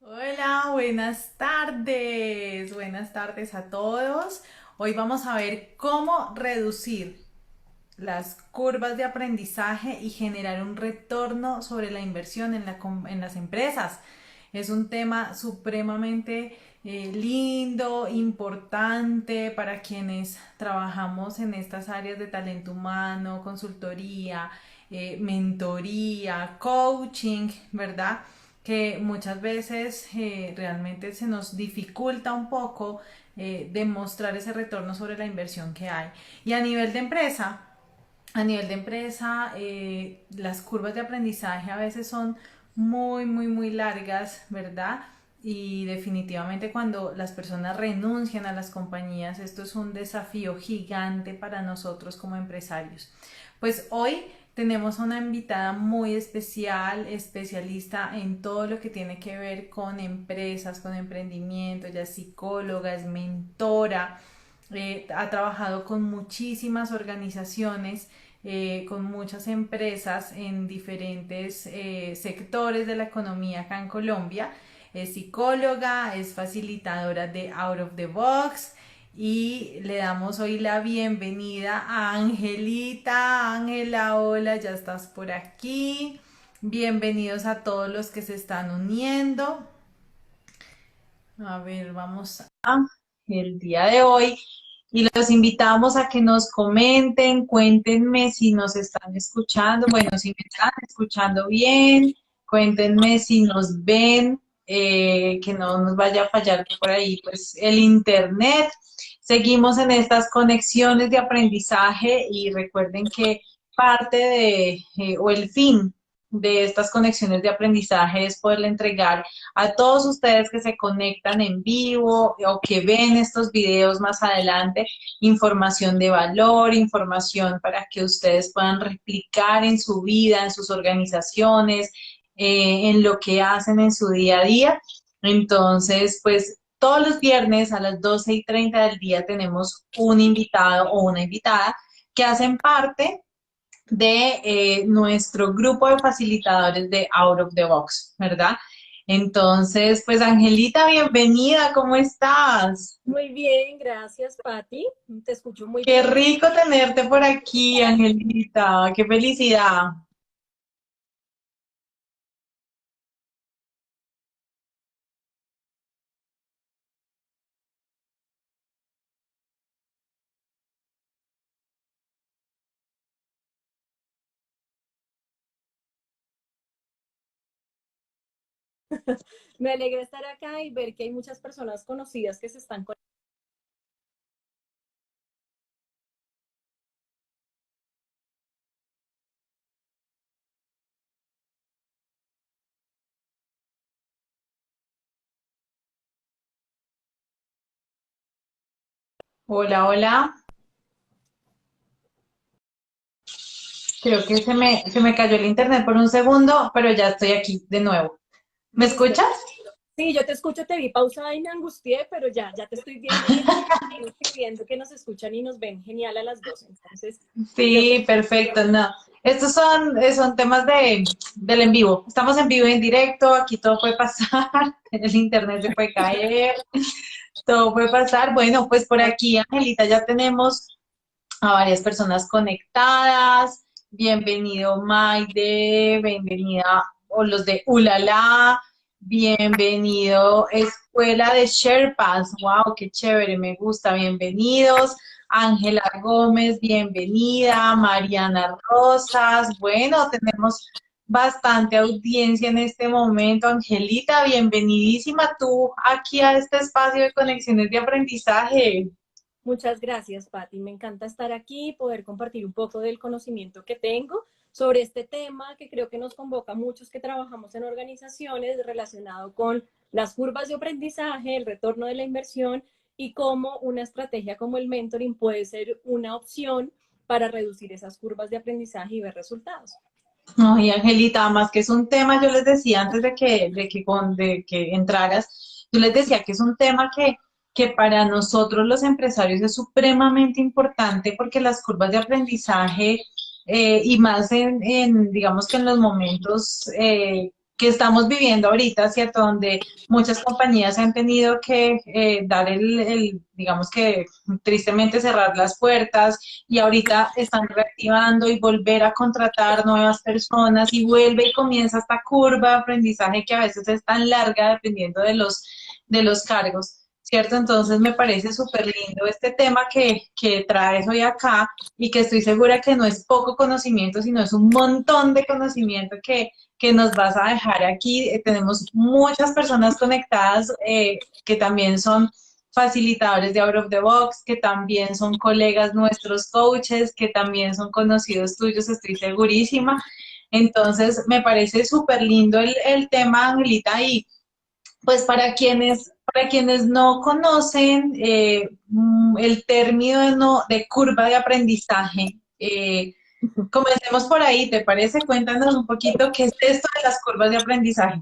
Hola, buenas tardes a todos. Hoy vamos a ver cómo reducir las curvas de aprendizaje y generar un retorno sobre la inversión en las empresas. Es un tema supremamente lindo, importante para quienes trabajamos en estas áreas de talento humano, consultoría, mentoría, coaching, ¿verdad? Que muchas veces realmente se nos dificulta un poco demostrar ese retorno sobre la inversión que hay. Y a nivel de empresa, las curvas de aprendizaje a veces son muy largas, ¿verdad? Y definitivamente cuando las personas renuncian a las compañías, esto es un desafío gigante para nosotros como empresarios. Pues hoy tenemos a una invitada muy especial, especialista en todo lo que tiene que ver con empresas, con emprendimiento, ella es psicóloga, es mentora, ha trabajado con muchísimas organizaciones, con muchas empresas en diferentes sectores de la economía acá en Colombia. Es psicóloga, es facilitadora de Out of the Box y le damos hoy la bienvenida a Angelita. Ángela, hola, ya estás por aquí. Bienvenidos a todos los que se están uniendo. A ver, vamos a el día de hoy y los invitamos a que nos comenten, cuéntenme si nos están escuchando, bueno, si me están escuchando bien, cuéntenme si nos ven, que no nos vaya a fallar por ahí, pues el internet. Seguimos en estas conexiones de aprendizaje y recuerden que parte o el fin de estas conexiones de aprendizaje es poderle entregar a todos ustedes que se conectan en vivo o que ven estos videos más adelante, información de valor, información para que ustedes puedan replicar en su vida, en sus organizaciones, en lo que hacen en su día a día. Entonces, pues todos los viernes a las 12:30 del día tenemos un invitado o una invitada que hacen parte de nuestro grupo de facilitadores de Out of the Box, ¿verdad? Entonces, pues Angelita, bienvenida, ¿cómo estás? Muy bien, gracias, Patti. Te escucho muy Qué bien. rico tenerte por aquí, Angelita, qué felicidad. Me alegra estar acá y ver que hay muchas personas conocidas que se están conectando. Hola, hola. Creo que se me cayó el internet por un segundo, pero ya estoy aquí de nuevo. ¿Me Listo. escuchas? Sí, yo te escucho, te vi pausada y me angustié, pero ya te estoy viendo y están escribiendo que nos escuchan y nos ven genial a las dos. Entonces, creo que Sí, perfecto, no. Estos son temas del en vivo. Estamos en vivo y en directo, aquí todo puede pasar, el internet se puede caer, todo puede pasar. Bueno, pues por aquí, Angelita, ya tenemos a varias personas conectadas. Bienvenido, Maide, bienvenida, o los de Ulala, bienvenido, Escuela de Sherpas. Wow, qué chévere, me gusta, bienvenidos. Ángela Gómez, bienvenida. Mariana Rosas, bueno, tenemos bastante audiencia en este momento. Angelita, bienvenidísima tú aquí a este espacio de conexiones de aprendizaje. muchas gracias, Patti. Me encanta estar aquí y poder compartir un poco del conocimiento que tengo sobre este tema que creo que nos convoca a muchos que trabajamos en organizaciones relacionado con las curvas de aprendizaje, el retorno de la inversión y cómo una estrategia como el mentoring puede ser una opción para reducir esas curvas de aprendizaje y ver resultados. Ay, Angelita, más que es un tema, yo les decía antes de que entraras, yo les decía que es un tema que para nosotros los empresarios es supremamente importante porque las curvas de aprendizaje y más digamos que en los momentos que estamos viviendo ahorita, ¿cierto? Donde muchas compañías han tenido que dar digamos que tristemente cerrar las puertas y ahorita están reactivando y volver a contratar nuevas personas y vuelve y comienza esta curva de aprendizaje que a veces es tan larga dependiendo de los cargos. ¿Cierto? Entonces me parece súper lindo este tema que traes hoy acá y que estoy segura que no es poco conocimiento, sino es un montón de conocimiento que nos vas a dejar aquí. Tenemos muchas personas conectadas que también son facilitadores de Out of the Box, que también son colegas nuestros coaches, que también son conocidos tuyos, estoy segurísima. Entonces, me parece súper lindo el tema, Angelita, y pues para quienes no conocen el término de curva de aprendizaje, comencemos por ahí, ¿te parece? Cuéntanos un poquito qué es esto de las curvas de aprendizaje.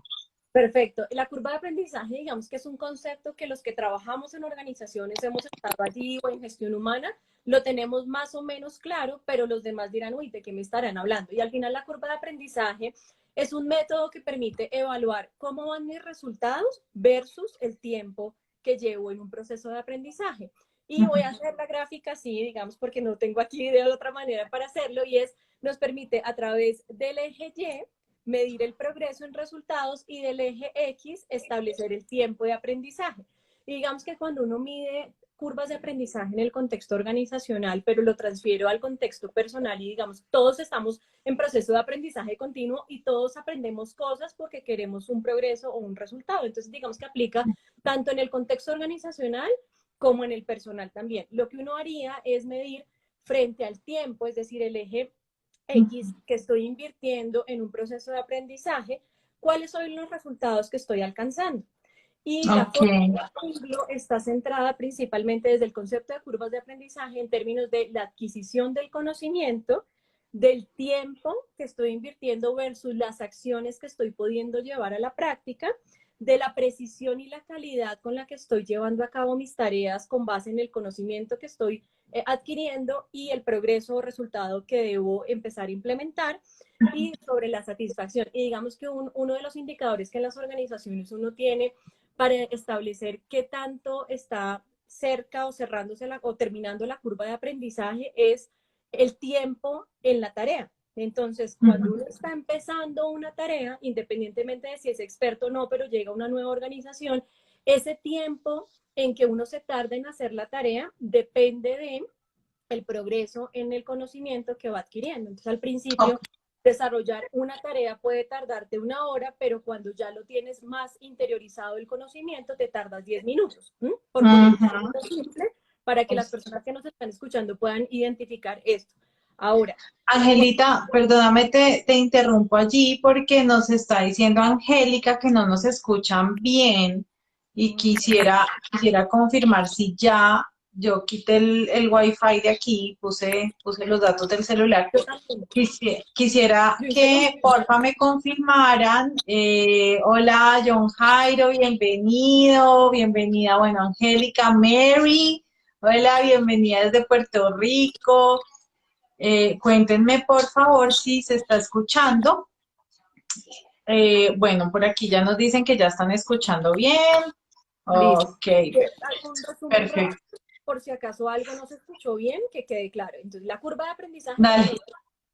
Perfecto. La curva de aprendizaje, digamos que es un concepto que los que trabajamos en organizaciones hemos estado allí o en gestión humana, lo tenemos más o menos claro, pero los demás dirán, uy, ¿de qué me estarán hablando? Y al final la curva de aprendizaje es un método que permite evaluar cómo van mis resultados versus el tiempo que llevo en un proceso de aprendizaje. Y voy a hacer la gráfica así, digamos, porque no tengo aquí de otra manera para hacerlo, y nos permite a través del eje Y medir el progreso en resultados y del eje X establecer el tiempo de aprendizaje. Y digamos que cuando uno mide curvas de aprendizaje en el contexto organizacional, pero lo transfiero al contexto personal y digamos, todos estamos en proceso de aprendizaje continuo y todos aprendemos cosas porque queremos un progreso o un resultado. Entonces, digamos que aplica tanto en el contexto organizacional como en el personal también. Lo que uno haría es medir frente al tiempo, es decir, el eje X que estoy invirtiendo en un proceso de aprendizaje, cuáles son los resultados que estoy alcanzando. Y la forma Ok. de estudio está centrada principalmente desde el concepto de curvas de aprendizaje en términos de la adquisición del conocimiento, del tiempo que estoy invirtiendo versus las acciones que estoy pudiendo llevar a la práctica, de la precisión y la calidad con la que estoy llevando a cabo mis tareas con base en el conocimiento que estoy adquiriendo y el progreso o resultado que debo empezar a implementar y sobre la satisfacción. Y digamos que uno de los indicadores que en las organizaciones uno tiene para establecer qué tanto está cerca o cerrándose o terminando la curva de aprendizaje es el tiempo en la tarea. Entonces, cuando uno está empezando una tarea, independientemente de si es experto o no, pero llega a una nueva organización, ese tiempo en que uno se tarda en hacer la tarea depende de el progreso en el conocimiento que va adquiriendo. Entonces, al principio, desarrollar una tarea puede tardarte 1 hora, pero cuando ya lo tienes más interiorizado el conocimiento, te tardas 10 minutos. Por poner un ejemplo simple, para que las personas que nos están escuchando puedan identificar esto. Ahora, Angelita, perdóname, te interrumpo allí porque nos está diciendo Angélica que no nos escuchan bien y quisiera confirmar si ya yo quité el wifi de aquí, puse los datos del celular. yo también, Quisiera yo hice lo que mismo. porfa me confirmaran. Hola, John Jairo, bienvenido, bienvenida, bueno, Angélica, Mary, hola, bienvenida desde Puerto Rico. Cuéntenme por favor si se está escuchando. Bueno, por aquí ya nos dicen que ya están escuchando bien. Listo. Ok, Un resumen perfecto. rápido, por si acaso algo no se escuchó bien, que quede claro. Entonces, la curva de aprendizaje, Dale.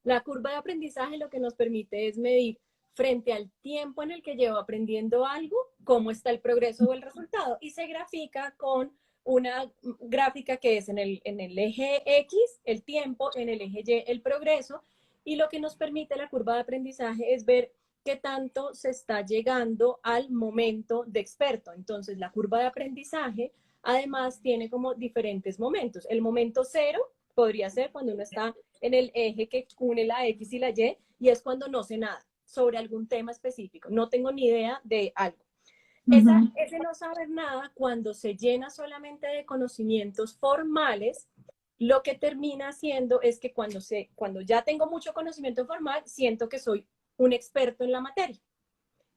la curva de aprendizaje lo que nos permite es medir frente al tiempo en el que llevo aprendiendo algo, cómo está el progreso o el resultado. Y se grafica con una gráfica que es en el eje X, el tiempo, en el eje Y, el progreso. Y lo que nos permite la curva de aprendizaje es ver qué tanto se está llegando al momento de experto. Entonces, la curva de aprendizaje además tiene como diferentes momentos. El momento cero podría ser cuando uno está en el eje que une la X y la Y es cuando no sé nada sobre algún tema específico, no tengo ni idea de algo. Ese no saber nada, cuando se llena solamente de conocimientos formales, lo que termina haciendo es que cuando ya tengo mucho conocimiento formal, siento que soy un experto en la materia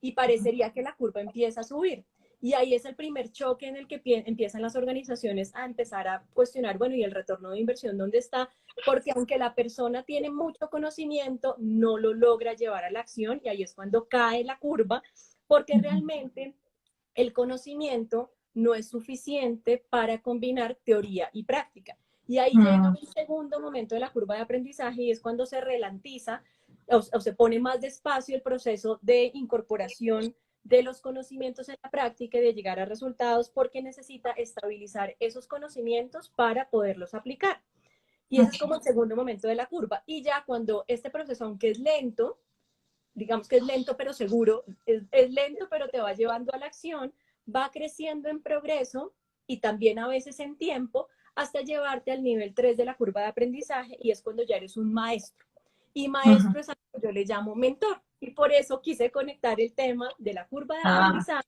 y parecería que la curva empieza a subir. Y ahí es el primer choque en el que empiezan las organizaciones a empezar a cuestionar, bueno, ¿y el retorno de inversión dónde está? Porque aunque la persona tiene mucho conocimiento, no lo logra llevar a la acción y ahí es cuando cae la curva, porque realmente el conocimiento no es suficiente para combinar teoría y práctica. Y ahí llega un segundo momento de la curva de aprendizaje y es cuando se ralentiza o se pone más despacio el proceso de incorporación de los conocimientos en la práctica y de llegar a resultados porque necesita estabilizar esos conocimientos para poderlos aplicar. Y ese es como el segundo momento de la curva. Y ya cuando este proceso, aunque es lento, digamos que es lento pero seguro, es lento pero te va llevando a la acción, va creciendo en progreso y también a veces en tiempo hasta llevarte al nivel 3 de la curva de aprendizaje y es cuando ya eres un maestro. Y maestro es algo que yo le llamo mentor. Y por eso quise conectar el tema de la curva de aprendizaje,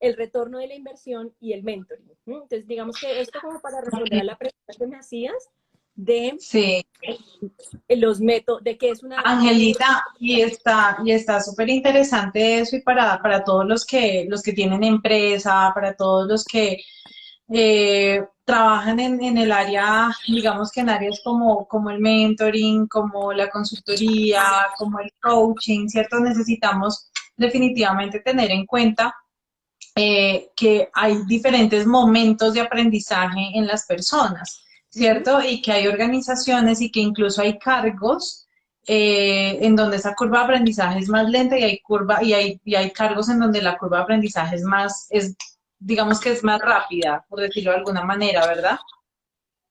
el retorno de la inversión y el mentoring. Entonces, digamos que esto como para responder a la pregunta que me hacías de Sí, los métodos, de qué es una método. Angelita, y está súper interesante eso y para todos los que tienen empresa, para todos los que trabajan en el área, digamos que en áreas como el mentoring, como la consultoría, como el coaching, ¿cierto? Necesitamos definitivamente tener en cuenta que hay diferentes momentos de aprendizaje en las personas, ¿cierto? Y que hay organizaciones y que incluso hay cargos en donde esa curva de aprendizaje es más lenta y hay y hay cargos en donde la curva de aprendizaje es más, digamos que es más rápida, por decirlo de alguna manera, ¿verdad?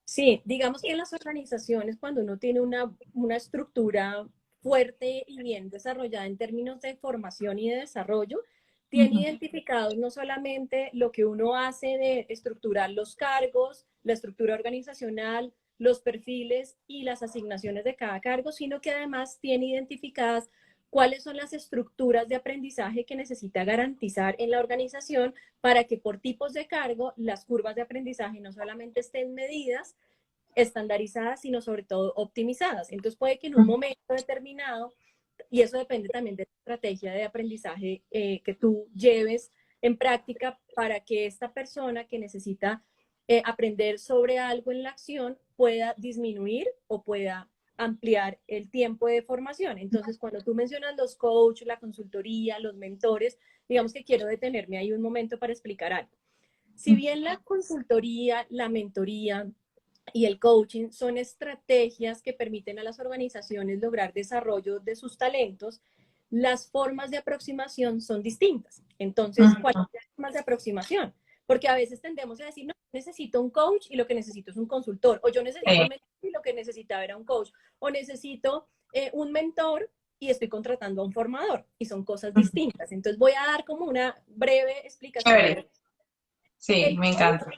Sí, digamos que en las organizaciones, cuando uno tiene una estructura fuerte y bien desarrollada en términos de formación y de desarrollo, tiene identificados no solamente lo que uno hace de estructurar los cargos, la estructura organizacional, los perfiles y las asignaciones de cada cargo, sino que además tiene identificadas cuáles son las estructuras de aprendizaje que necesita garantizar en la organización para que por tipos de cargo las curvas de aprendizaje no solamente estén medidas, estandarizadas, sino sobre todo optimizadas. Entonces puede que en un momento determinado, y eso depende también de la estrategia de aprendizaje que tú lleves en práctica para que esta persona que necesita aprender sobre algo en la acción pueda disminuir o pueda ampliar el tiempo de formación. Entonces, cuando tú mencionas los coaches, la consultoría, los mentores, digamos que quiero detenerme ahí un momento para explicar algo. Si bien la consultoría, la mentoría y el coaching son estrategias que permiten a las organizaciones lograr desarrollo de sus talentos, las formas de aproximación son distintas. Entonces, ¿cuáles son las formas de aproximación? Porque a veces tendemos a decir, no, necesito un coach y lo que necesito es un consultor, o yo necesito un mentor y lo que necesitaba era un coach, o necesito un mentor y estoy contratando a un formador, y son cosas distintas. Entonces, voy a dar como una breve explicación de Chévere. Sí, el me coach, encanta.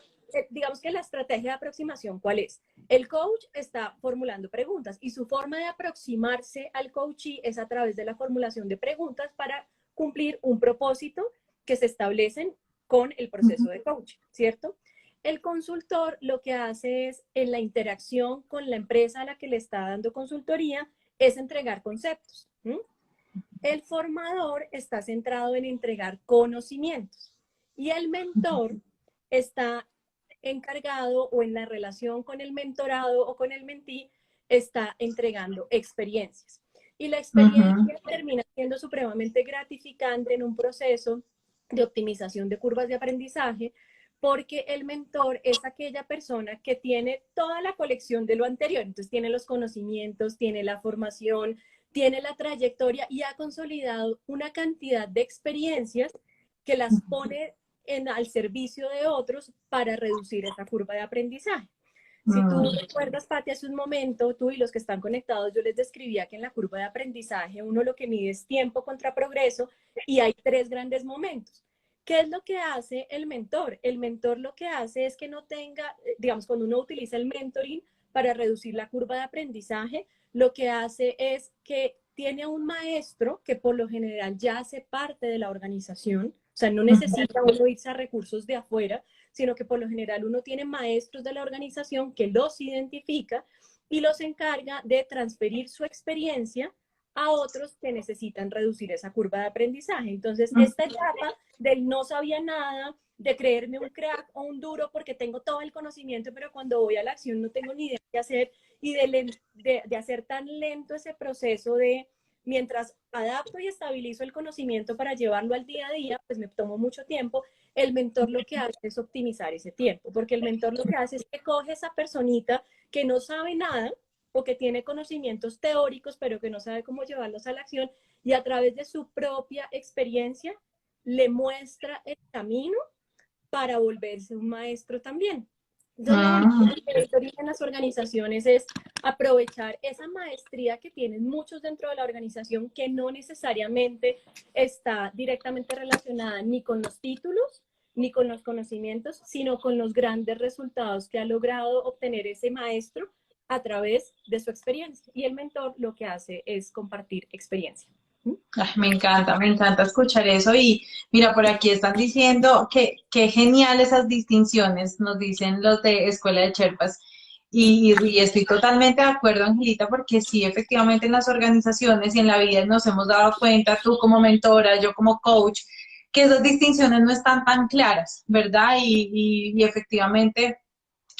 digamos que la estrategia de aproximación, ¿cuál es? El coach está formulando preguntas y su forma de aproximarse al coachee es a través de la formulación de preguntas para cumplir un propósito que se establecen con el proceso de coaching, ¿cierto? El consultor lo que hace es, en la interacción con la empresa a la que le está dando consultoría, es entregar conceptos. El formador está centrado en entregar conocimientos y el mentor está encargado o en la relación con el mentorado o con el mentí está entregando experiencias. Y la experiencia termina siendo supremamente gratificante en un proceso de optimización de curvas de aprendizaje porque el mentor es aquella persona que tiene toda la colección de lo anterior. Entonces tiene los conocimientos, tiene la formación, tiene la trayectoria y ha consolidado una cantidad de experiencias que las pone al servicio de otros para reducir esa curva de aprendizaje. Si tú recuerdas, Pati, hace un momento, tú y los que están conectados, yo les describía que en la curva de aprendizaje uno lo que mide es tiempo contra progreso y hay tres grandes momentos. ¿Qué es lo que hace el mentor? El mentor lo que hace es que no tenga, digamos, cuando uno utiliza el mentoring para reducir la curva de aprendizaje, lo que hace es que tiene a un maestro que por lo general ya hace parte de la organización, o sea, no necesita uno irse a recursos de afuera, sino que por lo general uno tiene maestros de la organización que los identifica y los encarga de transferir su experiencia a otros que necesitan reducir esa curva de aprendizaje. Entonces, esta etapa del no sabía nada, de creerme un crack o un duro porque tengo todo el conocimiento, pero cuando voy a la acción no tengo ni idea qué hacer, y de hacer tan lento ese proceso de, mientras adapto y estabilizo el conocimiento para llevarlo al día a día, pues me tomo mucho tiempo. El mentor lo que hace es optimizar ese tiempo, porque el mentor lo que hace es que coge esa personita que no sabe nada o que tiene conocimientos teóricos, pero que no sabe cómo llevarlos a la acción, y a través de su propia experiencia le muestra el camino para volverse un maestro también. Entonces, lo bonito en las organizaciones es aprovechar esa maestría que tienen muchos dentro de la organización, que no necesariamente está directamente relacionada ni con los títulos, ni con los conocimientos, sino con los grandes resultados que ha logrado obtener ese maestro a través de su experiencia. Y el mentor lo que hace es compartir experiencia. Ay, me encanta escuchar eso. Y mira, por aquí están diciendo que genial esas distinciones, nos dicen los de Escuela de Sherpas. Y estoy totalmente de acuerdo, Angelita, porque sí, efectivamente en las organizaciones y en la vida nos hemos dado cuenta, tú como mentora, yo como coach, que esas distinciones no están tan claras, ¿verdad? Y efectivamente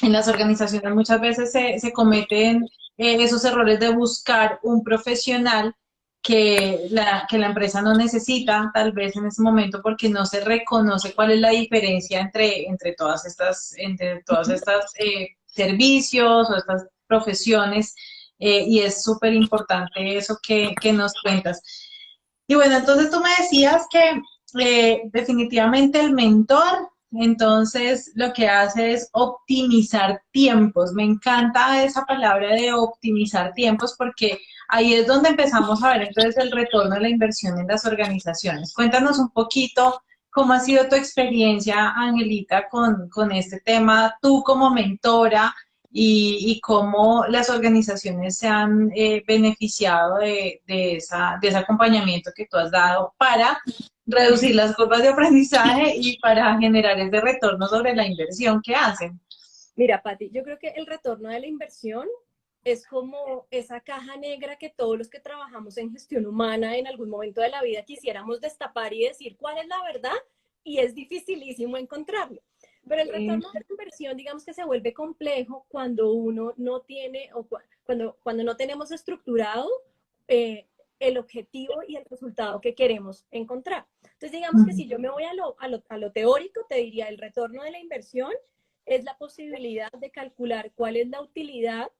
en las organizaciones muchas veces se cometen esos errores de buscar un profesional que la empresa no necesita, tal vez en ese momento, porque no se reconoce cuál es la diferencia entre todas estas servicios o estas profesiones, y es súper importante eso que nos cuentas. Y bueno, entonces tú me decías que definitivamente el mentor, entonces lo que hace es optimizar tiempos. Me encanta esa palabra de optimizar tiempos, porque ahí es donde empezamos a ver entonces el retorno de la inversión en las organizaciones. Cuéntanos un poquito cómo ha sido tu experiencia, Angelita, con este tema, tú como mentora, y cómo las organizaciones se han beneficiado de ese acompañamiento que tú has dado para reducir las curvas de aprendizaje y para generar ese retorno sobre la inversión que hacen. Mira, Pati, yo creo que el retorno de la inversión es como esa caja negra que todos los que trabajamos en gestión humana en algún momento de la vida quisiéramos destapar y decir cuál es la verdad, y es dificilísimo encontrarlo. Pero el retorno de la inversión, digamos que se vuelve complejo cuando uno no tiene, o cuando no tenemos estructurado el objetivo y el resultado que queremos encontrar. Entonces, digamos que si yo me voy a lo teórico, te diría el retorno de la inversión es la posibilidad de calcular cuál es la utilidad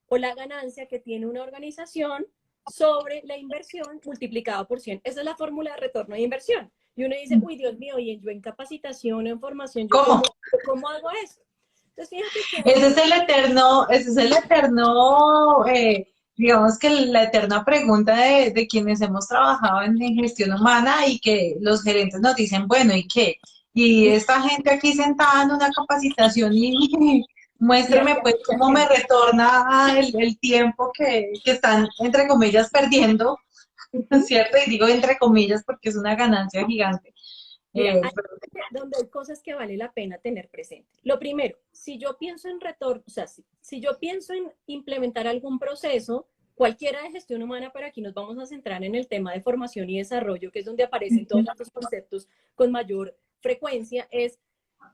o la ganancia que tiene una organización sobre la inversión multiplicado por 100. Esa es la fórmula de retorno de inversión. Y uno dice, uy, Dios mío, y yo en capacitación, en formación, ¿yo cómo hago eso? Entonces, fíjate que... Ese es el eterno, digamos que la eterna pregunta de quienes hemos trabajado en gestión humana, y que los gerentes nos dicen, bueno, ¿y qué? Y esta gente aquí sentada en una capacitación y muéstreme pues cómo me retorna el tiempo que están, entre comillas, perdiendo, ¿cierto? Y digo entre comillas porque es una ganancia gigante. Mira, hay donde hay cosas que vale la pena tener presente. Lo primero, si yo pienso en retorno, o sea, si yo pienso en implementar algún proceso, cualquiera de gestión humana, pero aquí nos vamos a centrar en el tema de formación y desarrollo, que es donde aparecen todos estos conceptos con mayor frecuencia, es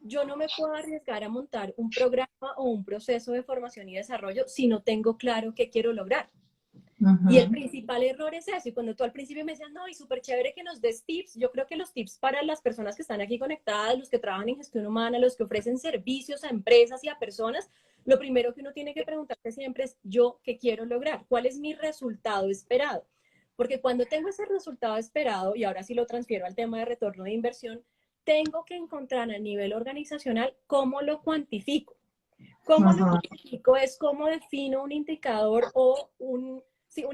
yo no me puedo arriesgar a montar un programa o un proceso de formación y desarrollo si no tengo claro qué quiero lograr. Y el principal error es eso. Y cuando tú al principio me decías, no, y súper chévere que nos des tips, yo creo que los tips para las personas que están aquí conectadas, los que trabajan en gestión humana, los que ofrecen servicios a empresas y a personas, lo primero que uno tiene que preguntarse siempre es, ¿yo qué quiero lograr? ¿Cuál es mi resultado esperado? Porque cuando tengo ese resultado esperado, y ahora sí lo transfiero al tema de retorno de inversión, tengo que encontrar a nivel organizacional cómo lo cuantifico. ¿Cómo lo cuantifico? Es cómo defino un indicador o un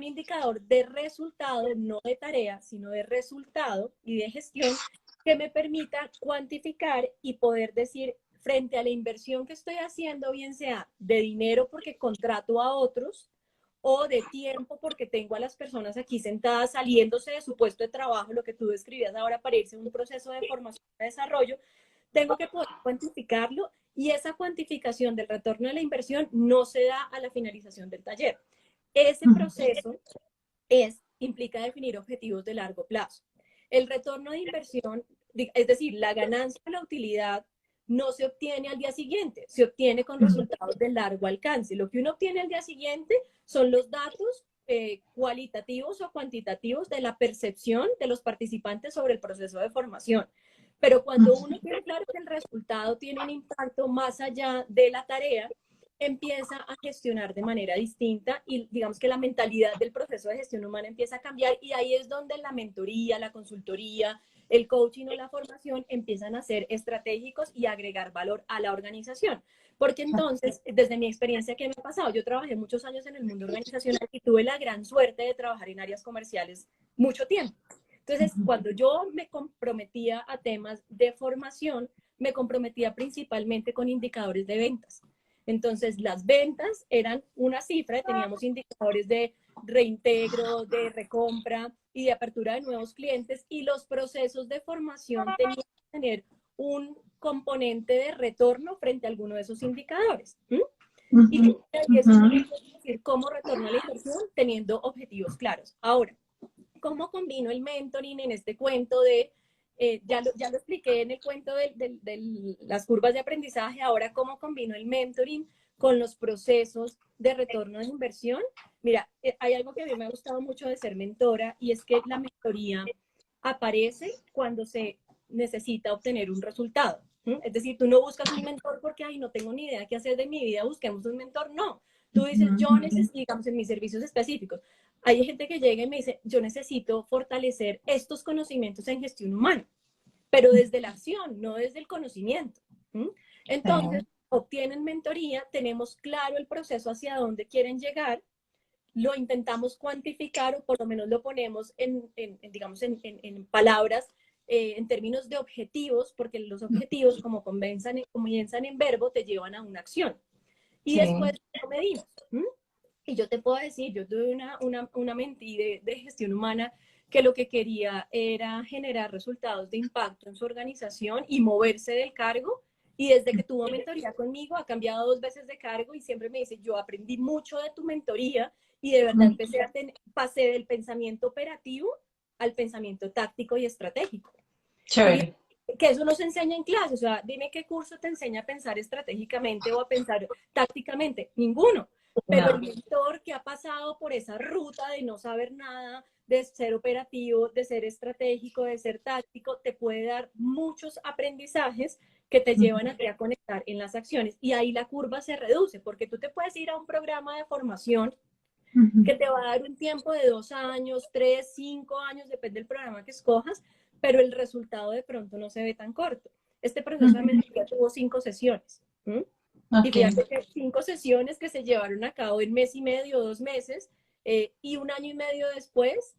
indicador de resultado, no de tarea, sino de resultado y de gestión, que me permita cuantificar y poder decir, frente a la inversión que estoy haciendo, bien sea de dinero porque contrato a otros, o de tiempo porque tengo a las personas aquí sentadas saliéndose de su puesto de trabajo, lo que tú describías ahora para irse a un proceso de formación y desarrollo, tengo que poder cuantificarlo, y esa cuantificación del retorno de la inversión no se da a la finalización del taller. Ese proceso es implica definir objetivos de largo plazo. El retorno de inversión, es decir, la ganancia o la utilidad, no se obtiene al día siguiente, se obtiene con resultados de largo alcance. Lo que uno obtiene al día siguiente son los datos cualitativos o cuantitativos de la percepción de los participantes sobre el proceso de formación. Pero cuando uno tiene claro que el resultado tiene un impacto más allá de la tarea, empieza a gestionar de manera distinta y digamos que la mentalidad del proceso de gestión humana empieza a cambiar, y ahí es donde la mentoría, la consultoría, el coaching o la formación empiezan a ser estratégicos y agregar valor a la organización. Porque entonces, desde mi experiencia que me ha pasado, yo trabajé muchos años en el mundo organizacional y tuve la gran suerte de trabajar en áreas comerciales mucho tiempo. Entonces, cuando yo me comprometía a temas de formación, me comprometía principalmente con indicadores de ventas. Entonces, las ventas eran una cifra, teníamos indicadores de reintegro, de recompra y de apertura de nuevos clientes, y los procesos de formación tenían que tener un componente de retorno frente a alguno de esos indicadores. Y eso es decir, cómo retorno a la inversión teniendo objetivos claros. Ahora, ¿cómo combino el mentoring en este cuento de, ya lo expliqué en el cuento de las curvas de aprendizaje, ahora cómo combino el mentoring con los procesos de retorno de inversión? Mira, hay algo que a mí me ha gustado mucho de ser mentora, y es que la mentoría aparece cuando se necesita obtener un resultado. Es decir, tú no buscas un mentor porque, ay, no tengo ni idea qué hacer de mi vida, busquemos un mentor. No, tú dices, yo necesito, digamos, en mis servicios específicos, hay gente que llega y me dice, yo necesito fortalecer estos conocimientos en gestión humana, pero desde la acción, no desde el conocimiento. Entonces, obtienen mentoría, tenemos claro el proceso hacia dónde quieren llegar, lo intentamos cuantificar, o por lo menos lo ponemos digamos, en palabras, en términos de objetivos, porque los objetivos, como comienzan en verbo, te llevan a una acción. Y después lo medimos. Y yo te puedo decir, yo tuve una mentí de gestión humana que lo que quería era generar resultados de impacto en su organización y moverse del cargo. Y desde que tuvo mentoría conmigo, ha cambiado 2 veces de cargo, y siempre me dice, yo aprendí mucho de tu mentoría, y de verdad pasé del pensamiento operativo al pensamiento táctico y estratégico. Chévere. Que eso nos enseña en clase. O sea, dime qué curso te enseña a pensar estratégicamente o a pensar tácticamente. Ninguno. Pero el mentor que ha pasado por esa ruta de no saber nada, de ser operativo, de ser estratégico, de ser táctico, te puede dar muchos aprendizajes que te llevan a ti a conectar en las acciones. Y ahí la curva se reduce, porque tú te puedes ir a un programa de formación que te va a dar un tiempo de 2 años, 3, 5 años, depende del programa que escojas, pero el resultado de pronto no se ve tan corto. Este proceso de mentoría tuvo 5 sesiones. Y fíjate que 5 sesiones que se llevaron a cabo en mes y medio, 2 meses, y 1 año y medio después,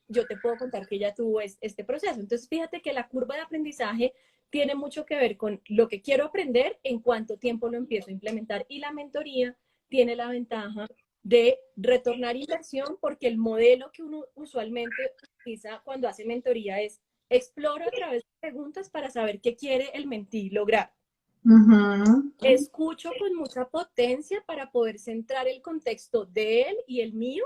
yo te puedo contar que ya tuvo este proceso. Entonces, fíjate que la curva de aprendizaje tiene mucho que ver con lo que quiero aprender, en cuánto tiempo lo empiezo a implementar, y la mentoría tiene la ventaja de retornar inversión, porque el modelo que uno usualmente utiliza cuando hace mentoría es exploro a través de preguntas para saber qué quiere el mentí lograr. Escucho con mucha potencia para poder centrar el contexto de él y el mío,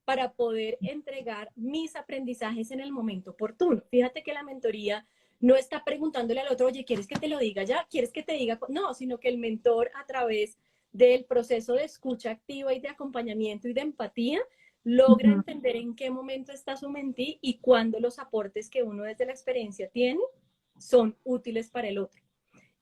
para poder entregar mis aprendizajes en el momento oportuno. Fíjate que la mentoría no está preguntándole al otro, oye, ¿quieres que te lo diga ya? ¿Quieres que te diga? No, sino que el mentor, a través del proceso de escucha activa y de acompañamiento y de empatía, logra entender en qué momento está su mentí y cuándo los aportes que uno desde la experiencia tiene son útiles para el otro.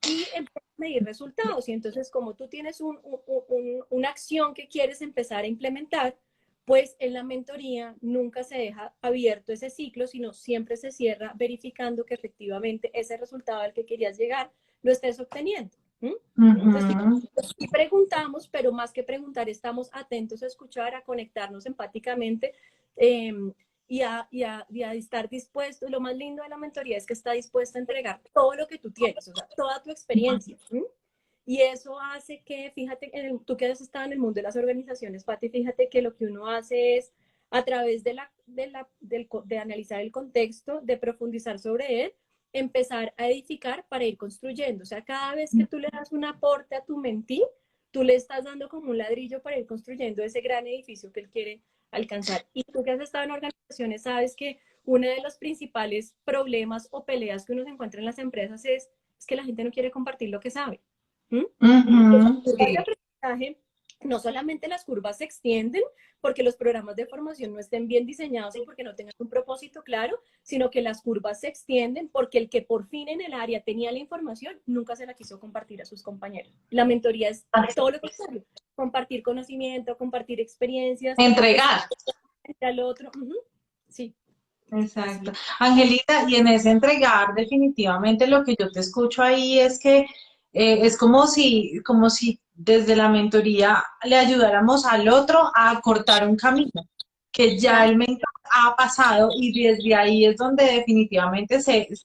Y empieza a medir resultados. Y entonces, como tú tienes una acción que quieres empezar a implementar, pues en la mentoría nunca se deja abierto ese ciclo, sino siempre se cierra verificando que efectivamente ese resultado al que querías llegar lo estés obteniendo. Entonces, sí preguntamos, pero más que preguntar, estamos atentos a escuchar, a conectarnos empáticamente, y a estar dispuesto. Lo más lindo de la mentoría es que está dispuesta a entregar todo lo que tú tienes, o sea, toda tu experiencia. Y eso hace que, fíjate, tú que has estado en el mundo de las organizaciones, Pati, fíjate que lo que uno hace es, a través de analizar el contexto, de profundizar sobre él, empezar a edificar para ir construyendo. O sea, cada vez que tú le das un aporte a tu mentí, tú le estás dando como un ladrillo para ir construyendo ese gran edificio que él quiere alcanzar. Y tú que has estado en organizaciones sabes que uno de los principales problemas o peleas que uno se encuentra en las empresas es que la gente no quiere compartir lo que sabe. ¿Mm? Ujú, El sí, aprendizaje, no solamente las curvas se extienden porque los programas de formación no estén bien diseñados o porque no tengan un propósito claro, sino que las curvas se extienden porque el que por fin en el área tenía la información nunca se la quiso compartir a sus compañeros. La mentoría es así todo lo es. contrario, compartir conocimiento, compartir experiencias, Entregar. al otro. Sí, así Exacto. es. Angelita, y en ese entregar, definitivamente lo que yo te escucho ahí es que es como si desde la mentoría le ayudáramos al otro a cortar un camino que ya Claro, el mentor ha pasado y desde ahí es donde definitivamente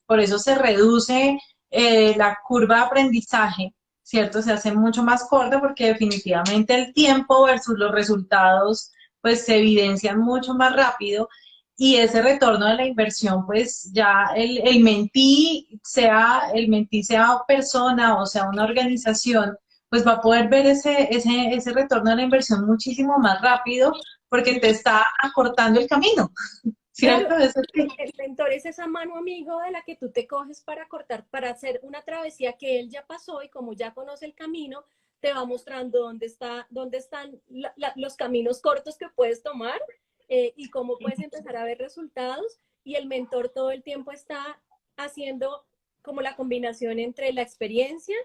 por eso se reduce la curva de aprendizaje, ¿cierto? Se hace mucho más corta porque definitivamente el tiempo versus los resultados pues se evidencian mucho más rápido y ese retorno de la inversión, pues ya el mentí sea persona o sea una organización, pues va a poder ver ese retorno de la inversión muchísimo más rápido porque te está acortando el camino, claro, ¿cierto? Eso sí. el mentor es esa mano amigo de la que tú te coges para cortar, para hacer una travesía que él ya pasó y como ya conoce el camino, te va mostrando dónde están los caminos cortos que puedes tomar y cómo puedes empezar a ver resultados. Y el mentor todo el tiempo está haciendo como la combinación entre la experiencia,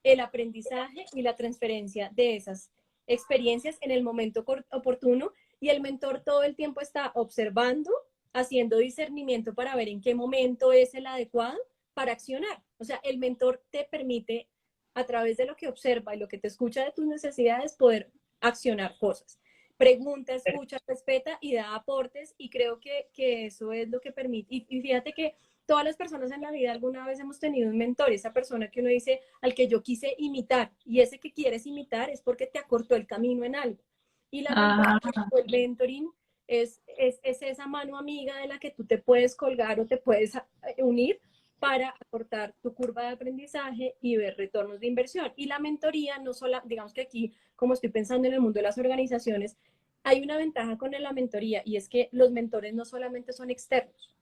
el aprendizaje y la transferencia de esas experiencias en el momento oportuno. Y el mentor todo el tiempo está observando, haciendo discernimiento para ver en qué momento es el adecuado para accionar. O sea, el mentor te permite, a través de lo que observa y lo que te escucha de tus necesidades, poder accionar cosas. Pregunta, escucha, respeta y da aportes y creo que eso es lo que permite. Y fíjate que todas las personas en la vida alguna vez hemos tenido un mentor, esa persona que uno dice al que yo quise imitar y ese que quieres imitar es porque te acortó el camino en algo. Y la mentoría Ah, o el mentoring es esa mano amiga de la que tú te puedes colgar o te puedes unir para acortar tu curva de aprendizaje y ver retornos de inversión. Y la mentoría, no solo, digamos que aquí, como estoy pensando en el mundo de las organizaciones, hay una ventaja con la mentoría y es que los mentores no solamente son externos.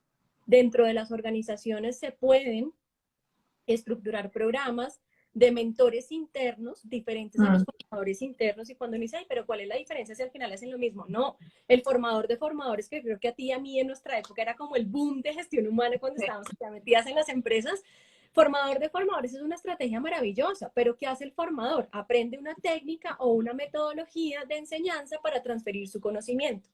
Dentro de las organizaciones se pueden estructurar programas de mentores internos diferentes a los mm, formadores internos y cuando uno dice, ay, pero ¿cuál es la diferencia si al final hacen lo mismo? No, el formador de formadores que creo que a ti y a mí en nuestra época era como el boom de gestión humana cuando estábamos ya metidas en las empresas, formador de formadores es una estrategia maravillosa, pero ¿qué hace el formador? Aprende una técnica o una metodología de enseñanza para transferir su conocimiento.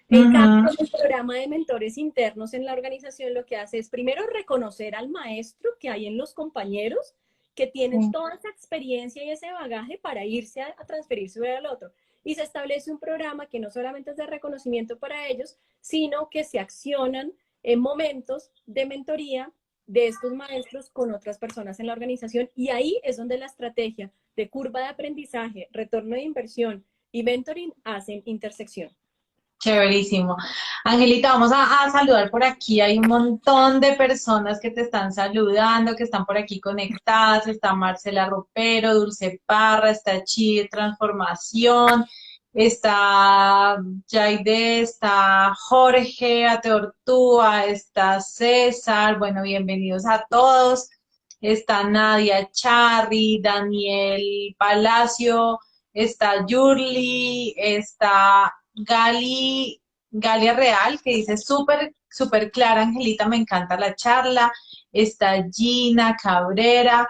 En cambio, ujú, el programa de mentores internos en la organización lo que hace es primero reconocer al maestro que hay en los compañeros que tienen sí. toda esa experiencia y ese bagaje para irse a transferirse al otro. Y se establece un programa que no solamente es de reconocimiento para ellos, sino que se accionan en momentos de mentoría de estos maestros con otras personas en la organización. Y ahí es donde la estrategia de curva de aprendizaje, retorno de inversión y mentoring hacen intersección. Chéverísimo. Angelita, vamos a saludar por aquí. Hay un montón de personas que te están saludando, que están por aquí conectadas. Está Marcela Ropero, Dulce Parra, está Chi de Transformación, está Yaide, está Jorge Ateortúa, está César. Bueno, bienvenidos a todos. Está Nadia Charri, Daniel Palacio, está Yurli, está Galia Real, que dice súper, súper clara, Angelita, me encanta la charla. Está Gina Cabrera.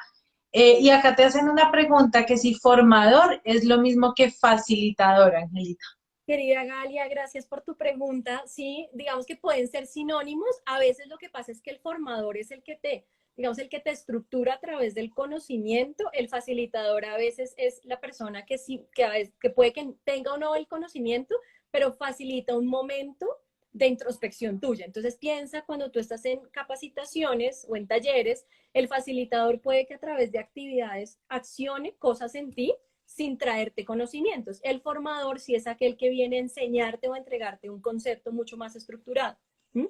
Y acá te hacen una pregunta que si formador es lo mismo que facilitador, Angelita. Querida Galia, gracias por tu pregunta. Sí, digamos que pueden ser sinónimos. A veces lo que pasa es que el formador es el que digamos, el que te estructura a través del conocimiento. El facilitador a veces es la persona que sí, que puede que tenga o no el conocimiento, pero facilita un momento de introspección tuya. Entonces piensa cuando tú estás en capacitaciones o en talleres, el facilitador puede que a través de actividades accione cosas en ti sin traerte conocimientos. El formador sí es aquel que viene a enseñarte o a entregarte un concepto mucho más estructurado. ¿Mm?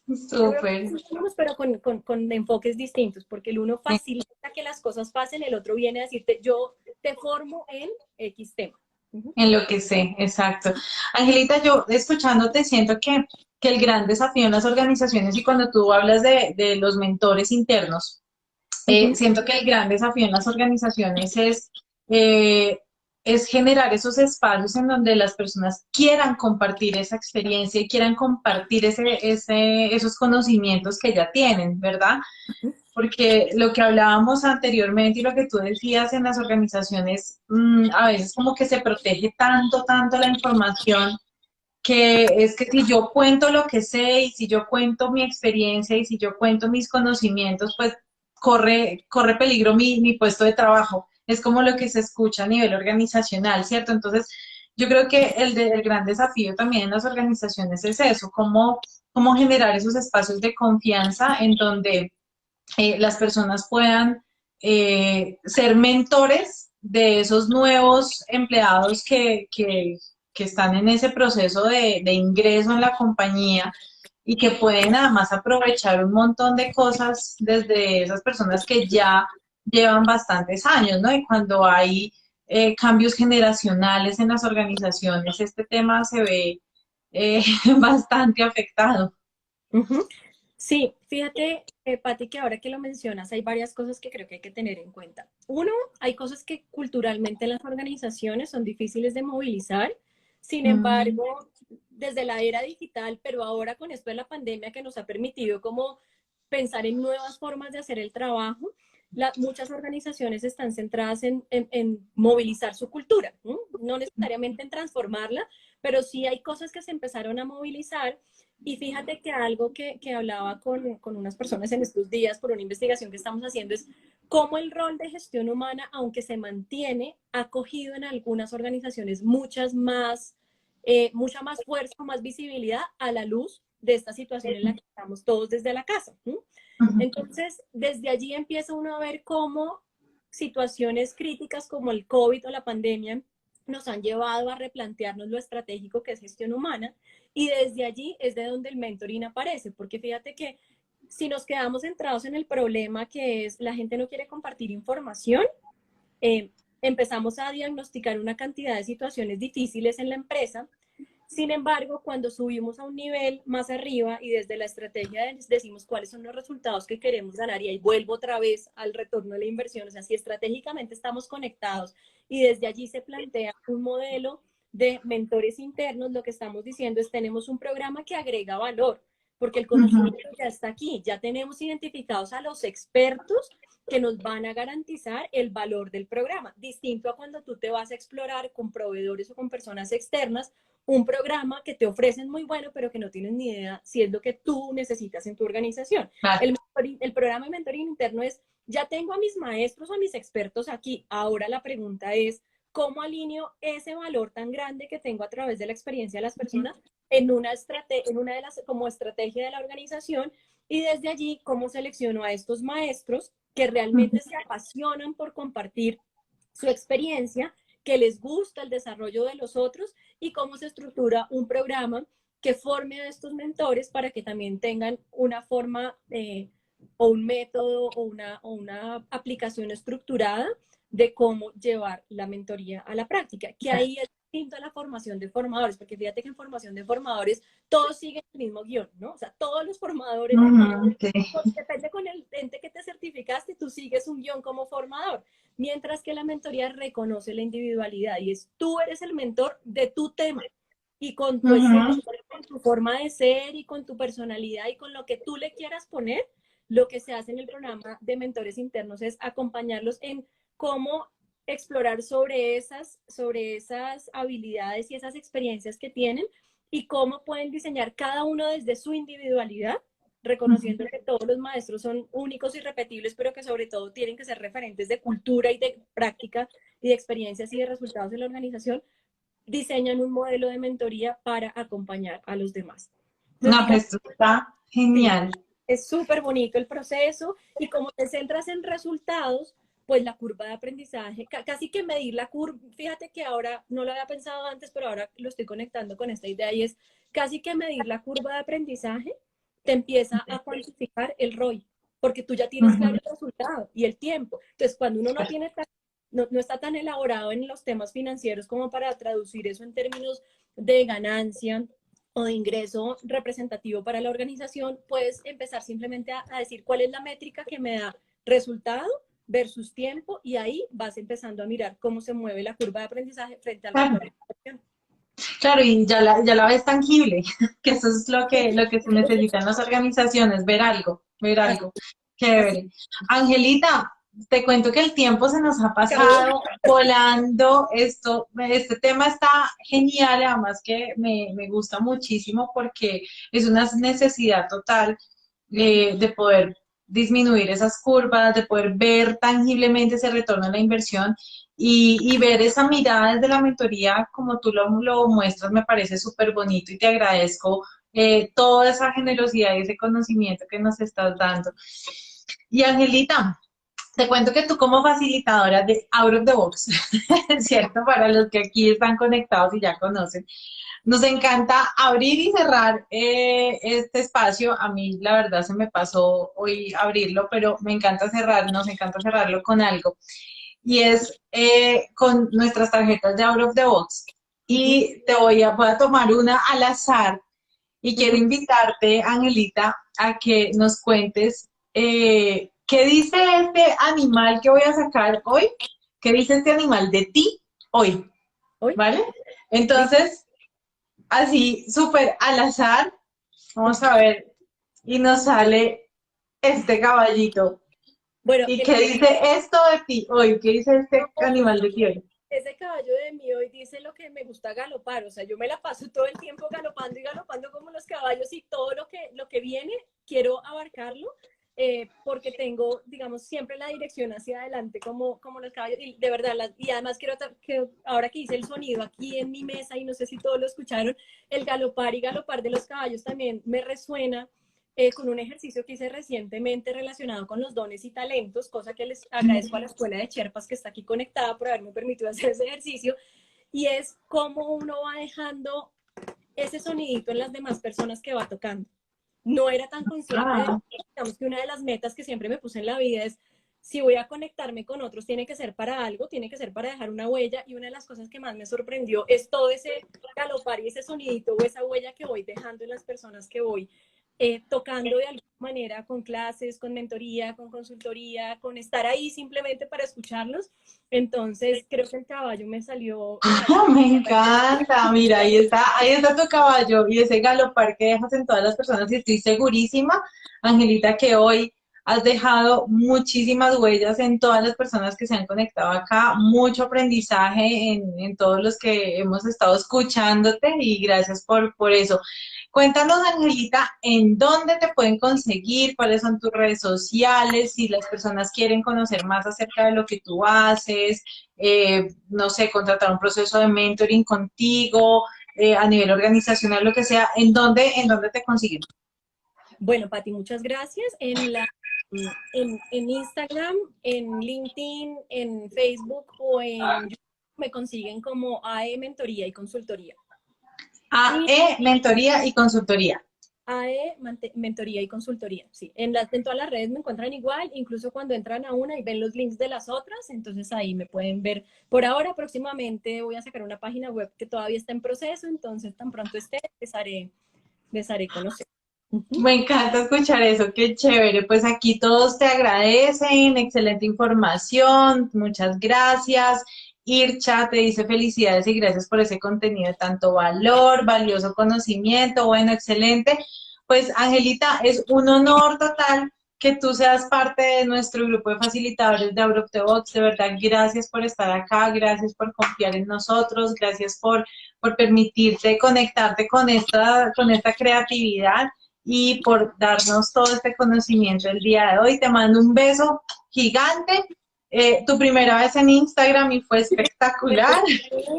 Yo creo Súper. que somos, pero con enfoques distintos, porque el uno facilita que las cosas pasen, el otro viene a decirte, yo te formo en X tema. En lo que sé, exacto. Angelita, yo escuchándote siento que el gran desafío en las organizaciones y cuando tú hablas de los mentores internos, Ujú, siento que el gran desafío en las organizaciones eh, es generar esos espacios en donde las personas quieran compartir esa experiencia y quieran compartir esos conocimientos que ya tienen, ¿verdad? Porque lo que hablábamos anteriormente y lo que tú decías en las organizaciones, a veces como que se protege tanto, tanto la información, que es que si yo cuento lo que sé y si yo cuento mi experiencia y si yo cuento mis conocimientos, pues corre peligro mi puesto de trabajo. Es como lo que se escucha a nivel organizacional, ¿cierto? Entonces, yo creo que el gran desafío también en las organizaciones es eso, cómo generar esos espacios de confianza en donde las personas puedan ser mentores de esos nuevos empleados que están en ese proceso de ingreso en la compañía y que pueden además aprovechar un montón de cosas desde esas personas que ya llevan bastantes años, ¿no? Y cuando hay cambios generacionales en las organizaciones, este tema se ve bastante afectado. ujú. Sí, fíjate, Pati, que ahora que lo mencionas, hay varias cosas que creo que hay que tener en cuenta. Uno, hay cosas que culturalmente en las organizaciones son difíciles de movilizar. Sin Mm, embargo, desde la era digital, pero ahora con esto de la pandemia que nos ha permitido como pensar en nuevas formas de hacer el trabajo, muchas organizaciones están centradas en movilizar su cultura, ¿no? No necesariamente en transformarla, pero sí hay cosas que se empezaron a movilizar. Y fíjate que algo que hablaba con unas personas en estos días por una investigación que estamos haciendo es cómo el rol de gestión humana, aunque se mantiene, ha cogido en algunas organizaciones mucha más fuerza, más visibilidad a la luz de esta situación en la que estamos todos desde la casa. ¿Sí? Entonces, desde allí empieza uno a ver cómo situaciones críticas como el COVID o la pandemia nos han llevado a replantearnos lo estratégico que es gestión humana y desde allí es de donde el mentoring aparece, porque fíjate que si nos quedamos centrados en el problema que es la gente no quiere compartir información, eh, empezamos a diagnosticar una cantidad de situaciones difíciles en la empresa. Sin embargo, cuando subimos a un nivel más arriba y desde la estrategia decimos cuáles son los resultados que queremos ganar y ahí vuelvo otra vez al retorno de la inversión, o sea, si estratégicamente estamos conectados y desde allí se plantea un modelo de mentores internos, lo que estamos diciendo es tenemos un programa que agrega valor, porque el ujú. conocimiento ya está aquí, ya tenemos identificados a los expertos que nos van a garantizar el valor del programa, distinto a cuando tú te vas a explorar con proveedores o con personas externas un programa que te ofrecen muy bueno, pero que no tienes ni idea si es lo que tú necesitas en tu organización. Claro. El programa de mentoring interno es, ya tengo a mis maestros o a mis expertos aquí, ahora la pregunta es, ¿cómo alineo ese valor tan grande que tengo a través de la experiencia de las personas en una de las como estrategia de la organización? Y desde allí, ¿cómo selecciono a estos maestros que realmente se apasionan por compartir su experiencia, que les gusta el desarrollo de los otros y cómo se estructura un programa que forme a estos mentores para que también tengan una forma o un método o una aplicación estructurada de cómo llevar la mentoría a la práctica, que ahí es distinto a la formación de formadores, porque fíjate que en formación de formadores todos siguen el mismo guión, ¿no? O sea, todos los formadores de Ujú, sí. depende con el ente que te certificaste, tú sigues un guión como formador, mientras que la mentoría reconoce la individualidad y es tú eres el mentor de tu tema y con tu esencia, Ujú. con tu forma de ser y con tu personalidad y con lo que tú le quieras poner, lo que se hace en el programa de mentores internos es acompañarlos en cómo explorar sobre esas habilidades y esas experiencias que tienen y cómo pueden diseñar cada uno desde su individualidad, reconociendo que todos los maestros son únicos y repetibles, pero que sobre todo tienen que ser referentes de cultura y de práctica y de experiencias y de resultados en la organización, diseñan un modelo de mentoría para acompañar a los demás. Entonces, No, digamos, pues esto está sí, genial. es súper bonito el proceso y como te centras en resultados, pues la curva de aprendizaje, casi que medir la curva, fíjate que ahora no lo había pensado antes, pero ahora lo estoy conectando con esta idea y es casi que medir la curva de aprendizaje te empieza a cuantificar el ROI, porque tú ya tienes claro Ujú. el resultado y el tiempo. Entonces, cuando uno no tiene no está tan elaborado en los temas financieros como para traducir eso en términos de ganancia o de ingreso representativo para la organización, puedes empezar simplemente a decir cuál es la métrica que me da resultado versus tiempo, y ahí vas empezando a mirar cómo se mueve la curva de aprendizaje frente al Claro, retorno de inversión. claro, y ya la ves tangible, que eso es lo que se necesita en las organizaciones, ver algo, ver Así, algo. así. Chévere. Angelita, te cuento que el tiempo se nos ha Acabó. pasado volando. Este tema está genial, además que me gusta muchísimo porque es una necesidad total de poder disminuir esas curvas, de poder ver tangiblemente ese retorno a la inversión y ver esa mirada desde la mentoría como tú lo muestras, me parece súper bonito y te agradezco toda esa generosidad y ese conocimiento que nos estás dando. Y Angelita, te cuento que tú como facilitadora de Out of the Box, ¿cierto? Para los que aquí están conectados y ya conocen, nos encanta abrir y cerrar este espacio. A mí, la verdad, se me pasó hoy abrirlo, pero me encanta cerrar, nos encanta cerrarlo con algo. Y es con nuestras tarjetas de Out of the Box. Ujú, Y voy a tomar una al azar y quiero ujú. invitarte, Angelita, a que nos cuentes qué dice este animal que voy a sacar hoy, qué dice este animal de ti hoy, Hoy, ¿vale? listo. Entonces, así, súper al azar, vamos a ver, y nos sale este caballito. Bueno, ¿Y qué dice esto de ti hoy? ¿Qué dice este animal de ti hoy? ese caballo de mí hoy dice lo que me gusta galopar, o sea, yo me la paso todo el tiempo galopando y galopando como los caballos, y todo lo que viene quiero abarcarlo, porque tengo, digamos, siempre la dirección hacia adelante como los caballos, y de verdad, y además quiero que ahora que hice el sonido aquí en mi mesa, y no sé si todos lo escucharon, el galopar y galopar de los caballos también me resuena con un ejercicio que hice recientemente relacionado con los dones y talentos, cosa que les agradezco a la Escuela de Sherpas que está aquí conectada por haberme permitido hacer ese ejercicio, y es cómo uno va dejando ese sonidito en las demás personas que va tocando. No era tan consciente de, Ah, digamos, que una de las metas que siempre me puse en la vida es, si voy a conectarme con otros, tiene que ser para algo, tiene que ser para dejar una huella, y una de las cosas que más me sorprendió es todo ese galopar y ese sonidito o esa huella que voy dejando en las personas que voy tocando de alguna manera, con clases, con mentoría, con consultoría, con estar ahí simplemente para escucharlos. Entonces, creo que el caballo me salió me encanta. Mira, ahí está tu caballo y ese galopar que dejas en todas las personas. Y estoy segurísima, Angelita, que hoy has dejado muchísimas huellas en todas las personas que se han conectado acá, mucho aprendizaje en todos los que hemos estado escuchándote y gracias por eso. Cuéntanos, Angelita, en dónde te pueden conseguir, cuáles son tus redes sociales, si las personas quieren conocer más acerca de lo que tú haces, no sé, contratar un proceso de mentoring contigo, a nivel organizacional, lo que sea, en dónde te consiguen? Bueno, Pati, muchas gracias. En Instagram, en LinkedIn, en Facebook o en YouTube me consiguen como AE Mentoría y Consultoría. Y AE, mentoría y consultoría. Mentoría y Consultoría, sí. En todas las redes me encuentran igual, incluso cuando entran a una y ven los links de las otras, entonces ahí me pueden ver. Por ahora, próximamente voy a sacar una página web que todavía está en proceso, entonces tan pronto esté, les haré conocer. Me encanta escuchar eso, qué chévere. Pues aquí todos te agradecen, excelente información, muchas gracias. Ircha te dice felicidades y gracias por ese contenido de tanto valor, valioso conocimiento, bueno, excelente. Pues Angelita, es un honor total que tú seas parte de nuestro grupo de facilitadores de Out of the Box. De verdad, gracias por estar acá, gracias por confiar en nosotros, gracias por permitirte conectarte con esta creatividad y por darnos todo este conocimiento el día de hoy. Te mando un beso gigante. Tu primera vez en Instagram y fue espectacular.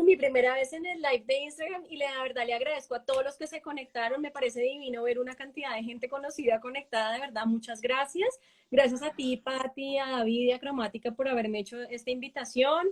Mi primera vez en el live de Instagram, y la verdad le agradezco a todos los que se conectaron. Me parece divino ver una cantidad de gente conocida conectada, de verdad, muchas gracias. Gracias a ti, Pati, a David y a Cromática por haberme hecho esta invitación.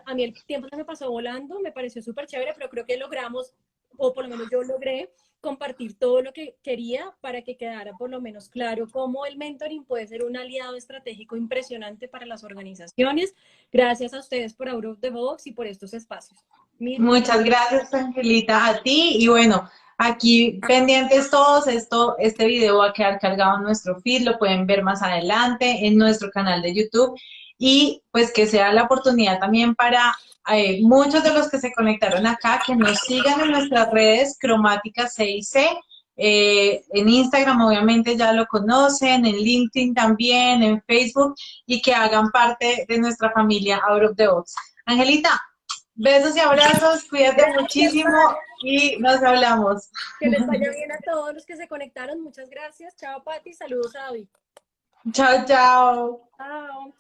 A mí el tiempo se me pasó volando, me pareció súper chévere, pero creo que logramos o por lo menos yo logré compartir todo lo que quería para que quedara por lo menos claro cómo el mentoring puede ser un aliado estratégico impresionante para las organizaciones. Gracias a ustedes por Out of the Box y por estos espacios. Mil, mil Muchas gracias, Angelita, a ti. Y bueno, aquí pendientes todos, este video va a quedar cargado en nuestro feed, lo pueden ver más adelante en nuestro canal de YouTube. Y pues que sea la oportunidad también para muchos de los que se conectaron acá, que nos sigan en nuestras redes Cromática CIC. En Instagram obviamente ya lo conocen, en LinkedIn también, en Facebook, y que hagan parte de nuestra familia Out of the Box. Angelita, besos y abrazos, cuídate gracias, muchísimo y nos hablamos. que les vaya bien a todos los que se conectaron. Muchas gracias. Chao, Pati. Saludos a David. Chao, chao. Chao.